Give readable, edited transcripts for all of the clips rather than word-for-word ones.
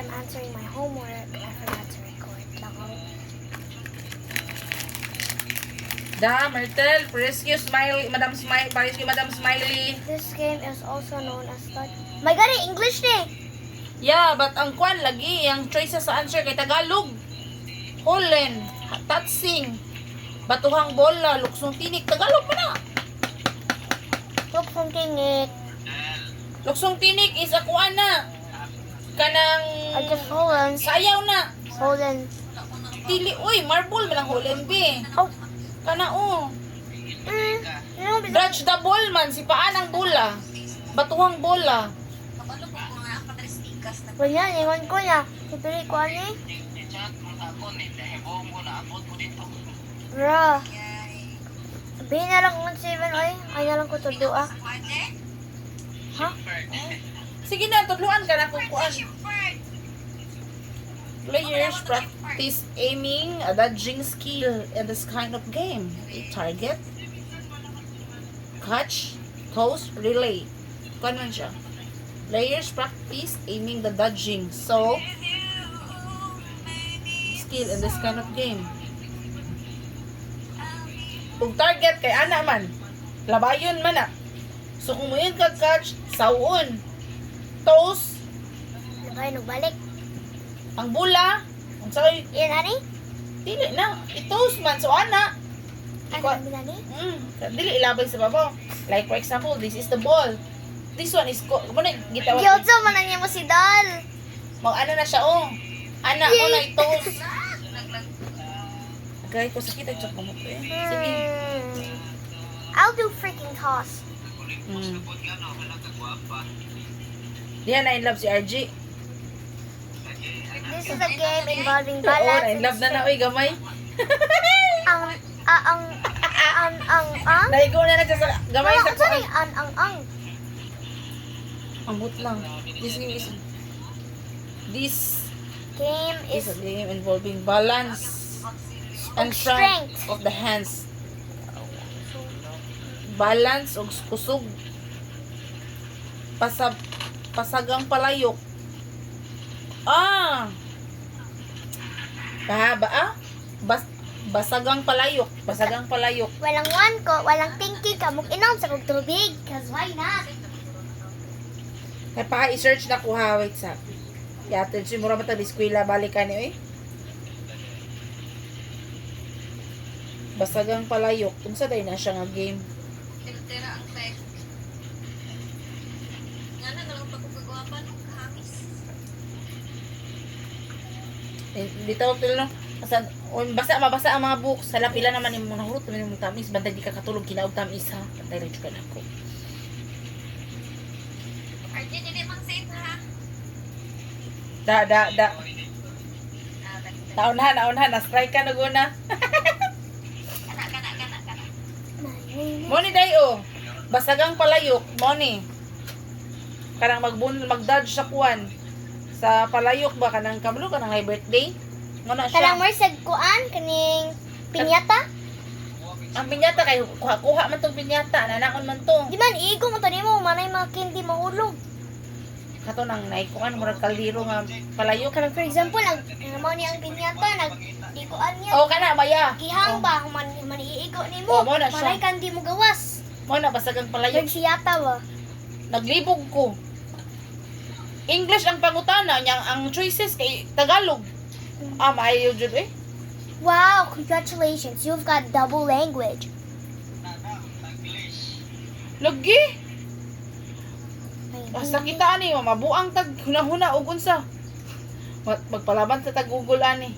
I'm answering my homework, I forgot to record. Da, Myrtle, rescue Smiley, rescue Madam Smiley. This game is also known as My God, English ni! Yeah, but ang kwan lagi, ang choices sa answer kay Tagalog. Holen, tatsing, batuhang bola, luksong tinik, Tagalog man na. Luksong tingit. Luksong tinik is akuan na. Kanang I just Holland. sayaw na. Holland. Tili, uy, marble man ang Holen B. Oh. Kana o. Ano Dodge the ball man, si paan ang bola. Batuhang bola. Wala, ingon ko na. Ipili ko ani. Bro. Sabihin na lang kung 7 oy. Ay na lang ko to doa. Ha? Sige na, tudluan ka na kung kuan. Players practice aiming, a dodging skill in this kind of game. A target, catch, toss, relay. Kuan man siya. Players practice aiming the dodging. So, skill in this kind of game. Kung target kay ana man, labayon man na. So, kung mo yun catch, sawon. Toss, Nakay balik. ang bula, ang sa'yo, Yan ani? dili na. I-toast man. So, ana. Ano ang binani? Dili ilabay sa babaw. Like, for example, this is the ball. This one is, muna, gitawag. Gyotso man niya mo si Dal. Mag-ano na siya, oh. Ana, Yay! mo na i-toast. Gay ko, sakit ang tsaka mo. Sige. I'll do freaking toss. Diyan na in love si RG. This is a game involving Oo, balance na in love na na, oy, gamay. ang Naigo na na siya sa gamay sa sorry, kuan. ang Ambot lang. This game is is a game involving balance and strength of the hands. Balance og kusog. Pasagang palayok. Kahaba basagang palayok. Basagang palayok. walang one ko, walang thinking ka mong inom sa kog tubig. Cause why not? Kaya pa i-search na ko ha. Wait sa. Yatid si mura ba eskwela balikan ni oy. Basagang palayok. Unsa day na siya nga game? Tira ang tek. Nga na lang pagkagawa no hangis. Dito ko no. Asan mabasa ang mga books. Sa lapila naman imong nahurot man imong tamis bantay di ka katulog kinaog tamis ha. Bantay ra jud ka nako. RJ dili man safe ha. Da. Naunhan na strike ka na guna. Kana. Mo ni day oh. Basagang palayok mo ni. Kanang mag-dodge sa kuan. Sa palayok ba kanang kamlo kanang high birthday? Mo na siya. Kalang more sa kuan kaning pinyata. Ang pinyata kay kuha man tong pinyata, nanakon man to. Di man igo mo to nimo manay mga candy mahulog. Kato nang naikuan murag kaldero nga palayok. Kalang for example, ang mo ni ang pinyata iguan niya. Oh kana maya. Gihang Oh. ba kung man iigo nimo. Oh, mo na siya. Manay kandi mo gawas. Mo na basagang palayok. Nagsiyata ba? Naglibog ko. English ang pangutana niya, ang choices kay Tagalog. Maayo jud eh. Wow, congratulations. You've got double language. Lagi. Ay, Basta kita ani mabuang tag hunahuna og unsa. Magpalaban sa tag Google ani.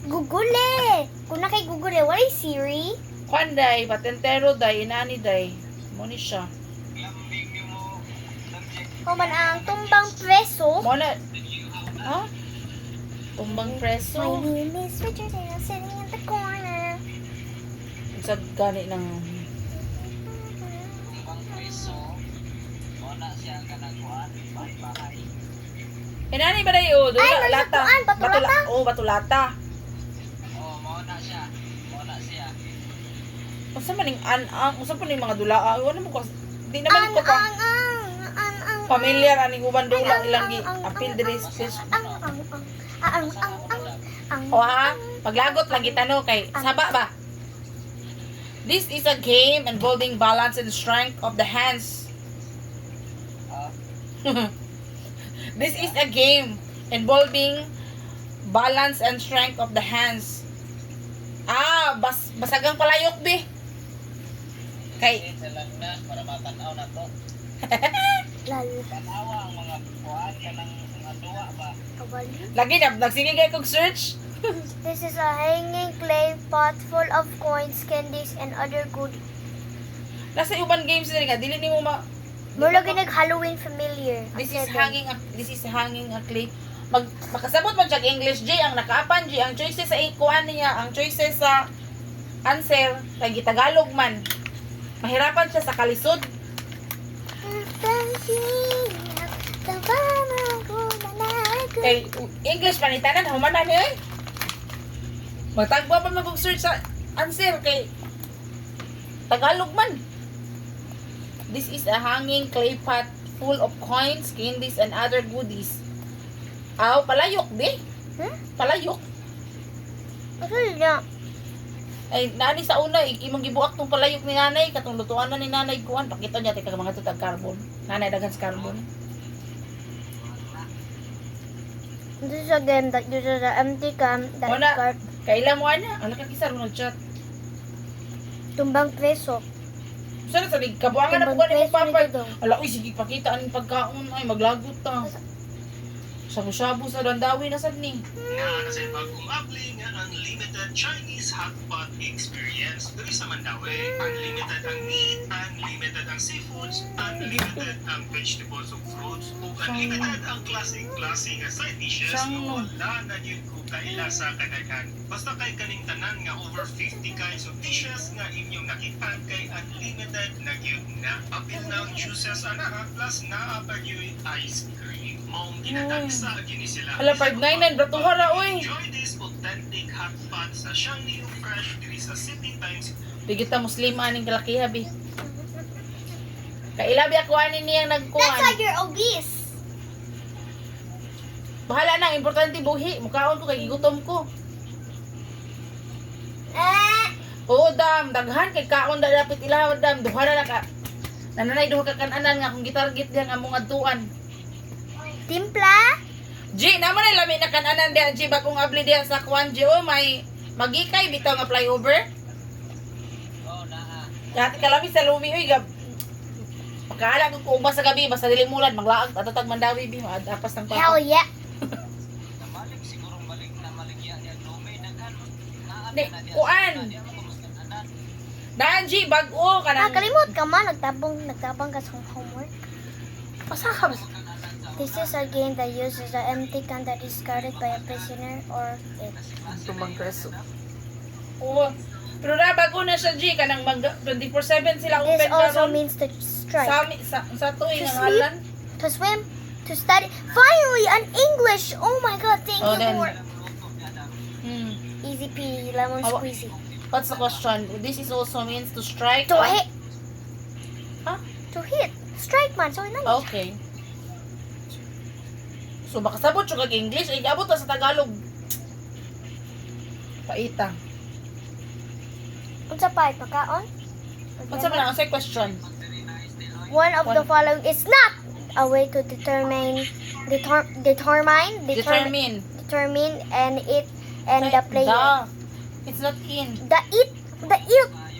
Google eh. Kung na kay Google eh, what is Siri? Kuan day, patentero day, inani day. Mo ni siya. O man ang tumbang preso. Mo na. Ha? Tumbang My preso. name is Richard and I'm sitting in the corner. Sa gani ng inani ba day o? Ay, nagsukuan, batulata? Oh, batulata. Unsa man ning unsa pa ning mga dulaa? Wala mo ko. Di naman ko pa. Ang Familiar aning uban dula ilang gi apil diri fish. O ha, paglagot lagi tanong kay saba ba? This is a game involving balance and strength of the hands. This is a game involving balance and strength of the hands. Basagang palayok bi. Kay para matanaw na to. Lal. Tanawa ang mga kuan kanang mga duwa ba. Kabali. lagi na nagsige kay kog search. This is a hanging clay pot full of coins, candies, and other goodies. Nasa uban games diri nga dili nimo ma More lagi nag-Halloween familiar. This is hanging a clay. Makasabot man siya English J ang nakaapan J ang choices sa kuan niya, ang choices sa answer kay Tagalog man. Mahirapan siya sa kalisod. Kay English panitanan humanan ni oy. Magtagba pa mag-search sa answer kay Tagalog man. This is a hanging clay pot full of coins, candies, and other goodies. Palayok, be? Palayok. Ano niya? Ay, nani sa una, imong gibuak tong palayok ni nanay, katong lutuan na ni nanay kuan, pakita niya, tika mga tutag carbon. Nanay, dagan sa carbon. This is a game that uses an empty can that Wala. card Kaila mo ana, ang lakakisar mo nag-chat. tumbang preso. Sana sa kabuangan na po Tumbang ni preso mong papay. ni Dodong. Ala, uy, sige, pakita ang pagkaon, ay, maglagot ta. Shabu-shabu sa dandawi na sad ni. Nga sa bagong apply nga unlimited Chinese hotpot experience diri sa Mandawi. Unlimited ang meat, unlimited ang seafoods, unlimited ang vegetables ug fruits, ug unlimited ang klase-klase nga side dishes Sang- nga wala na gyud ko kaila sa kadaghan. Basta kay kaning tanan nga over 50 kinds of dishes nga inyong nakitaan kay unlimited na gyud na. Apil na ang juices ana plus naa pa gyud ice cream. Maong ginadagsa gini sila. Ala, 599, bratuhara, uy. Enjoy this authentic hot pot sa Shangni Fresh diri sa City Times. Bigita muslim aning kalakiha, bi. Kaila, bi, ako anin niyang nagkuhan. you're obese. Bahala na, importante buhi. Mukhaon ko, kay gigutom ko. Oo, dam. Daghan, kay kaon na dapat ilawad, dam. Duhara na ka. Nananay, duha ka kananan nga kung gitarget diyan ang mong aduan. Timpla? G, naman ay lami na kananan diyan, G. Bagong abli diyan sa kuan, G. Oh, may magikay, bitaw nga flyover. Oh, naa. Dati kalami sa lumi, uy, gab. Pagkaala ko kung sa gabi, basta dilimulan, maglaag, atatag mandawi, bi. Apas ng Hell yeah. Namalik siguro balik na maligya niya lumay daghan. Di, kuan. Daan, G, bago ka nang... Kalimot ka man, nagtabang ka sa homework. Pasa ka ba? This is a game that uses an empty can that is guarded by a prisoner or it. Tumbang preso. Oo. Pero na, bago na siya, G, kanang 24/7 sila This open also karon. means to strike, Sa tuwing To ang sleep? halan. to swim, to study. Finally, an English! Oh my god, thank Oh, you, then- Lord. Easy peasy, lemon Awa. squeezy. What's the question? This is also means to strike. To Ah, hit. Huh? To hit. Strike man, sorry na. Okay. So, makasabot siya kag English. Ay, abot na sa Tagalog. Paita. Unsa pa, pagkaon? What's the answer question? One of the One. following is not a way to determine Determine. and it and the player. The. It's not in. The it,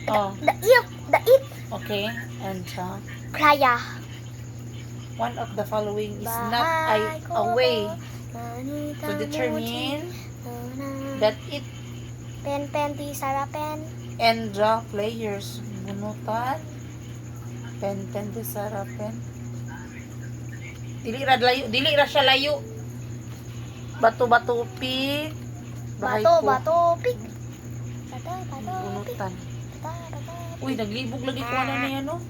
Oh, the it, okay. And playa. one of the following is not a way to determine that it Pen di sarapen. and the players. Bunutan. Pen di sarapen. Dili ra siya layo. Bato pig. Bahay ko. Bato, pig. Bato, pig. Bunutan. Bato. Uy, naglibog lagi ko na niya, no?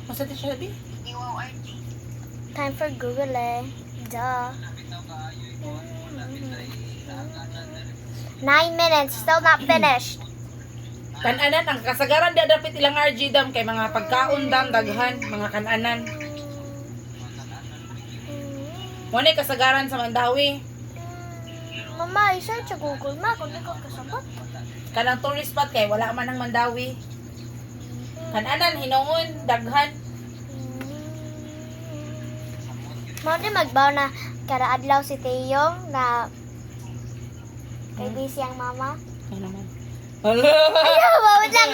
Masati siya, Bi? Time for Google eh. Duh. 9 minutes, still not finished. Kananan, ang kasagaran da dapat ilang RG dam kay mga pagkaon dam, daghan, mga kananan. Mo ni kasagaran sa Mandawi. Mama, i-search sa Google ma kung di ko kasabot. Kanang tourist spot kay wala man ang Mandawi. Kananan hinungon daghan. Mo di magbaw na kada adlaw si Teyong na kay busy ang mama. Ano naman? Ayaw, bawat lang.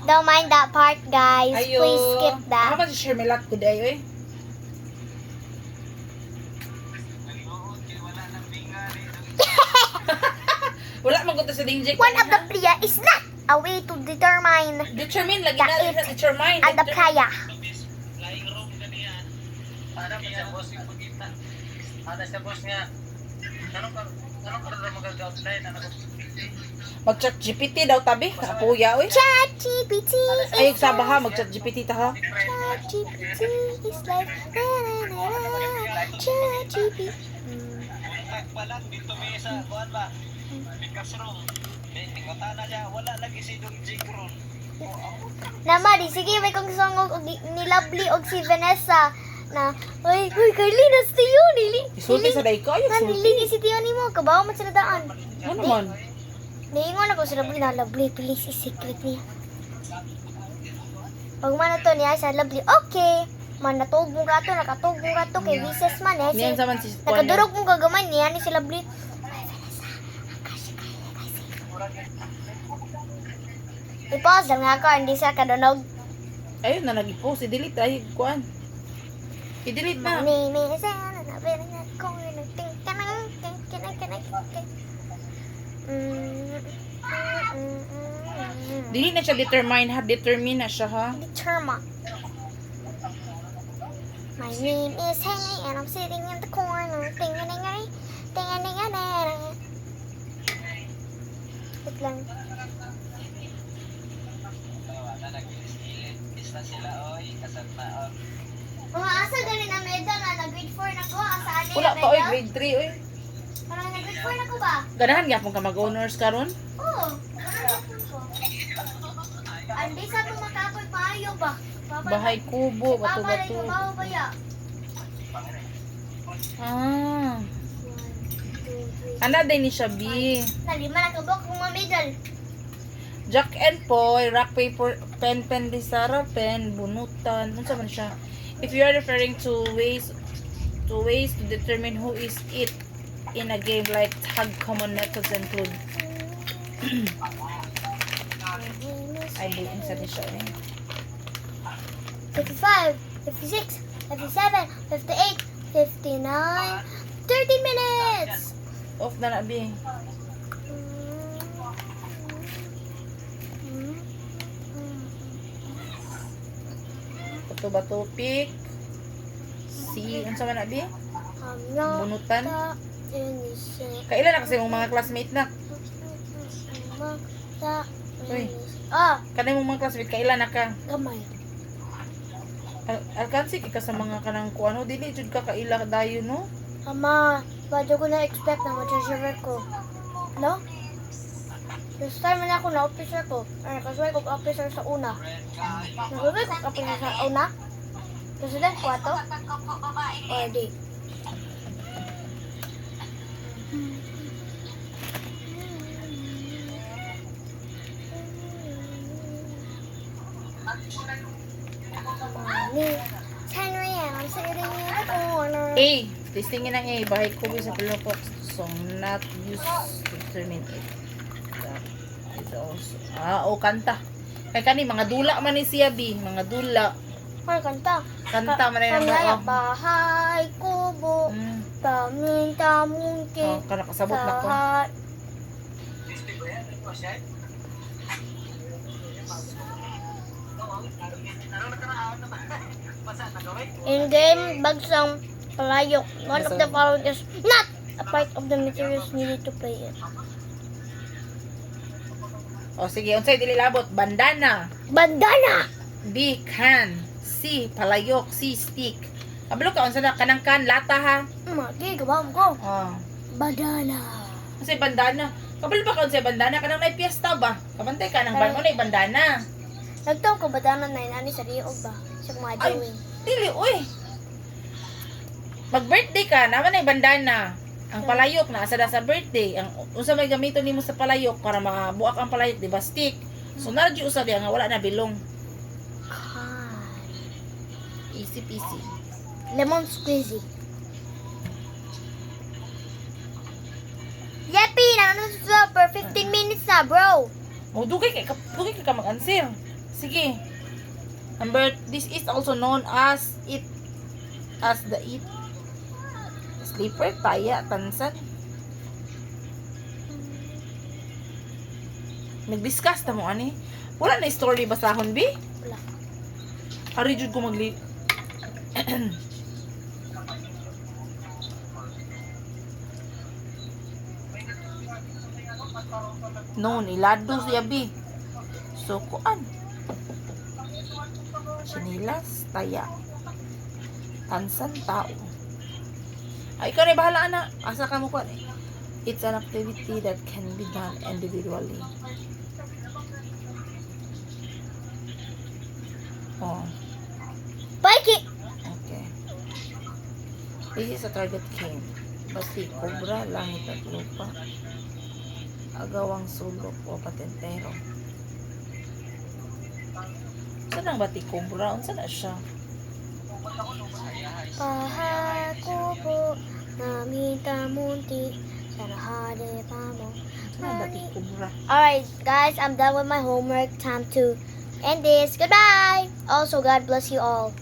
Don't mind that part, guys. Ayo. Please skip Ako that. man si Shermelat ko dayo eh. Wala man ko to sa dinjik. One of the priya is not a way to determine Determine lagi na The sa determine. at the priya. Laing room ganiyan. Para sa boss yung pagkita. Para sa boss nga. Anong ka magagawa tayo na Mag-chat GPT daw tabi. Kapuya oy. Chat GPT Ay is sa baha mag-chat GPT ta ha. Chat GPT is like Chat GPT. pa lang dito may sa kuan ba? Bikas room. Tingota na siya, wala lagi si Dong Jigron. Namari, sige, may kong song ni Lovely og si Vanessa na, uy, Carlina, si Tio, Isulti sa day ko ayo sulti. nilingi si Tio ni mo, kabaw mo sila daan. Ano man? Niingon ako sa Lovely na, Lovely, please, i-secret niya. Pag man to niya sa Lovely, okay. Man, natubong rato, nakatubong rato kay Vices man eh. Niyan Si, sa man si nakadurog mong gagamay niya ni si Lovely. I-pause lang nga ako, hindi siya kadunog. Ayun na nag-post, i-delete ay kuan. I-delete na. Dili na siya determine ha, determine na siya ha. Determine. My name is Henry and I'm sitting in the corner. Ting-a-ding-a-ding, ting-a-ding-a-ding. Wait lang. Wala nag-ilis na sila oy, kasanaon. Mga asa ganin na medal na nag-grade 4 na ko. Asa ano Wala yung pa oy, medal? grade 3 oy. Parang nag-grade 4 na ko ba? Ganahan gyapon ka mag-honors karon. Oo. Parang ko. Andi sa itong makapoy paayo ba? Bahay kubo, Papa na bato-bato. yung baho ba ya? Ah, 1, 2, 3. ana din ni siya B. Nalima na kabok kung mga medal. Jack and Poy, rock, paper, pen, disara, pen, bunutan. Unsa man siya? If you are referring to ways to determine who is it in a game like tag, common methods include. Ay, buin sa siya eh. 55, 56, 57, 58, 59, 13 minutes! Off na na, B. Bato-bato, pick. Si, ano sa man na, B? Bunutan. Kailan na kasi yung mga classmate na? Uy. Ah, Kanay mong mga classmate, kailan na ka? gamay. Alkansi ka sa mga kanang kuano, dili jud ka kaila dayo no? Ama, badyo ko na-expect na mag-treasure ko. No? This time na ako na officer ko. Ay, kasuway ko officer sa una. Nagawin ko officer sa una. Kasi din, 4. O, di. Henry and I'm sitting in the corner. A. Listingin ang A. Bahay ko sa Philippines song not used to determine it. That is also. Kanta. Kay kani mga dula man ni siya B. Mga dula. Ay, kanta. Kanta man na Kaya, yung bahay, kubo, paminta, mungki, kana kasabot na ko. bahay. In game, bagsang palayok. One of the following is not a part of the materials needed to play it. O sige, unsay dili labot? Bandana. Bandana! B. Can. C. Palayok. C. Stick. Kabalo ka, unsa na kanang kan lata ha? Magi, gawam ko. Oh. Bandana. Kasi bandana. Kabalo ba ka unsay bandana? Kanang may piyesta ba? Kabantay ka nang bangon ay bandana. Nagtaw ko bandana na inani sa riog ba? Sa mga Ay. drawing. Dili, uy. mag-birthday ka, naman ay bandana. Ang palayok na asa sa birthday. Ang unsa may gamiton nimo sa palayok para mabuak ang palayok, di ba? Stick. So na di usa diya nga wala na bilong. Easy peasy. Lemon squeezy. Yeppy! Nanonood sa for 15 minutes na, bro. O dugay ka mag-answer. Sige. Number, this is also known as the sleeper, taya, tansan. Nag-discuss ta mo ani. Wala na story basahon bi? Wala. Hari jud ko magli. No, nilado siya bi. So kuan. Sinilas, taya. Tansan, tao. Ay, ikaw na bahala, anak. Asa ka mo kuan eh. It's an activity that can be done individually. Oh, Bike! okay. This is a target game. Basi, kobra, langit at lupa. Agawang sulok o patentero. Saan ang bati kobra? Saan na siya? Pahakubo, namita munti, sarahade pamo. Saan ang bati kobra? Alright, guys, I'm done with my homework. Time to end this. Goodbye! Also, God bless you all.